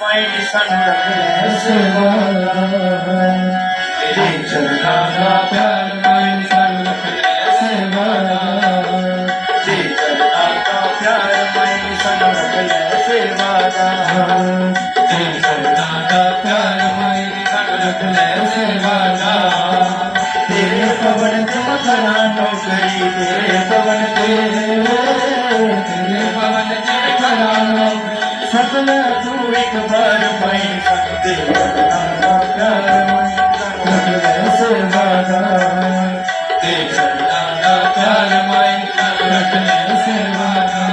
many सन रख सेवादा तेरे चरना का प्यार मैनी सन रख सेवादा तेरे चरना का प्यार मैनी सन रख सेवादा तेरे चरना का प्यार मैनी सन रख सेवादा तेरे पवन तुम करा नौकरी तेरे पवन करा नौकरी सकल तू एक बार मैं सकते प्यार मैं सेवादा ते चरना प्यार मैं रखने सेवादा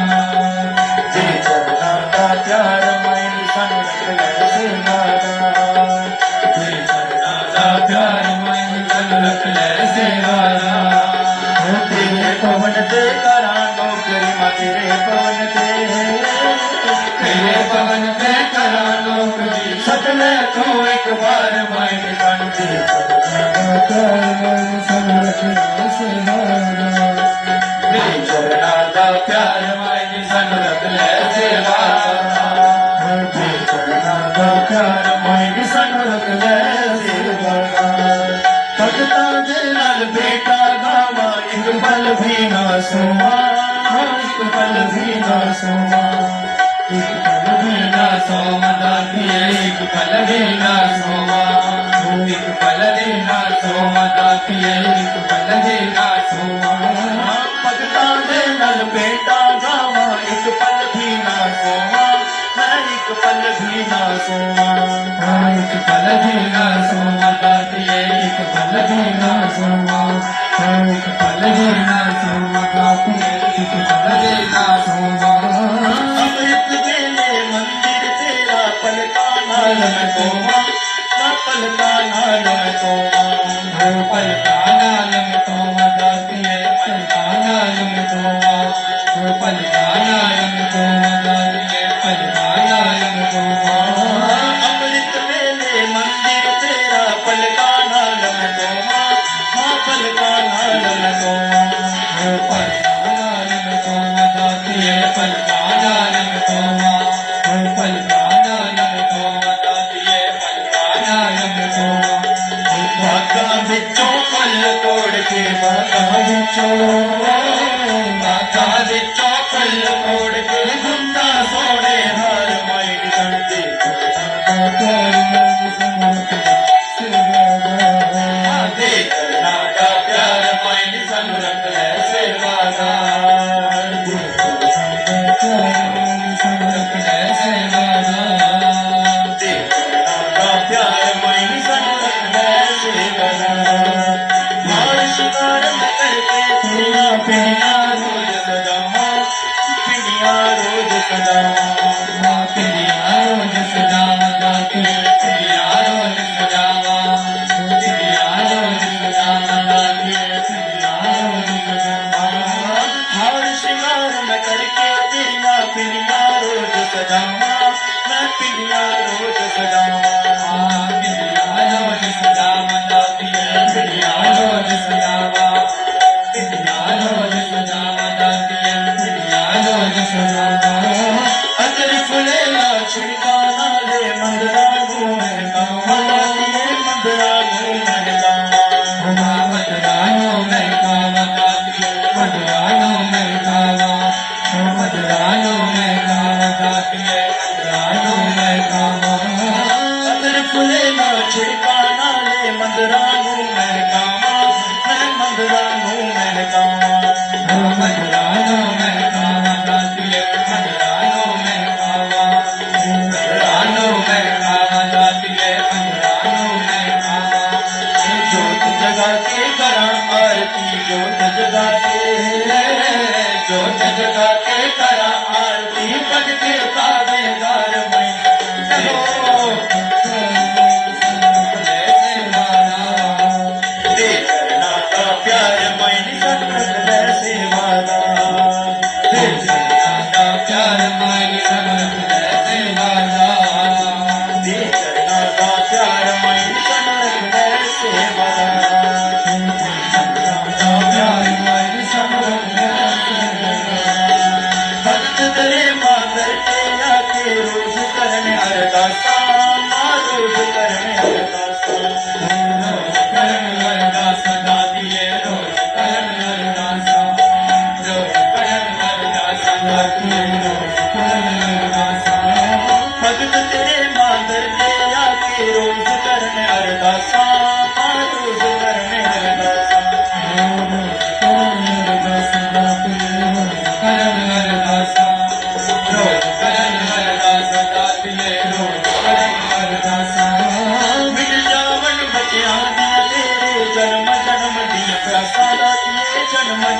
ते चरना प्यार मैं सन रखने सेवादा ते चरना प्यार मैं सन रखने सेवादा तेरे पवन ते करा नौकरी मां तेरे पवन ते करा नौकरी सकल तू एक बार मैं संते सन रखने सेवादा तेरे चरना का प्यार मैं सन रखने सेवादा तेरे चरना का प्यार मैं सन रखने सेवादा भगता दे नाल बेटा गावा एक पल भी ना सोवा एक पल भी ना सोवा एक पल भी ना सोवा दातिए एक पल भी ना सोवा एक पल भी ना सोवा दातिए एक पल भी ना सोवा भगता दे नाल बेटा गावा एक पल भी ना सोवा मैं एक पल भी ना सोवा एक पल भी ना सोवा दातिए एक पल भी ना सोवा एक पल भी ना सोवा दातिए एक पल भी ना सोवा अमृत बेले मंदिर तेरा पलका नाल मैं तोवा पलका नाल मैं तोवा पलका नाल मैं तोवा दातिए पलका नाल मैं तोवा पलका नाल मैं तोवा दातिए पलका नाल मैं तोवा अमृत बेले मंदिर तेरा पलका नाल मैं तोवा पलका नाल मैं तोवा पलका नाल मैं तोवा दातिए पलका नाल मैं तोवा पलका नाल मैं तोवा दातिए पलका नाल मैं तोवा बागा विचों फल तोड़ के बागा विचों फल तोड़ के गुंदा सोने हार माई संते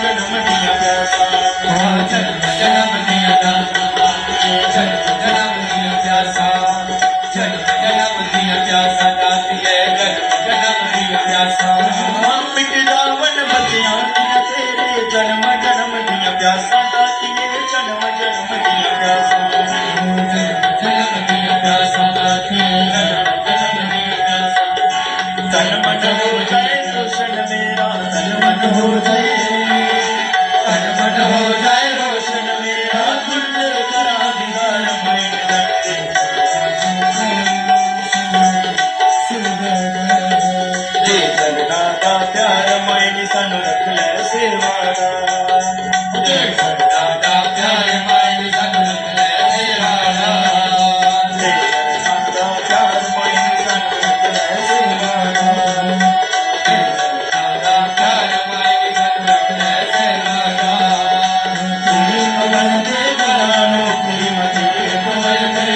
जन्म दिया प्यासा जन्म जन्म दिया प्यासा जन्म जन्म दिया प्यासा जन्म जन्म दिया प्यासा दाती है जन्म जन्म दिया प्यासा मिट जावन बतियां दिया तेरे जन्म जन्म दिया प्यासा दाती है जन्म जन्म दिया प्यासा जन्म जन्म दिया प्यासा दाती है जन्म जन्म दिया प्यासा तन मन हो जाए रोशन मेरा तन मन हो जाए तन मन हो जाए रोशन मेरा खुल करा दीवार मैं दे करना दा प्यार मैं सानू रख ले सेवाड़ा दे करना दा प्यार मैं सानू रख ले सेवाड़ा दे करना दा प्यार मैं सानू रख ले सेवाड़ा दे करना दा प्यार मैं सानू रख ले सेवाड़ा तेरी पवन दे बनानो तेरी मत के पवन दे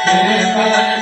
तेरे पवन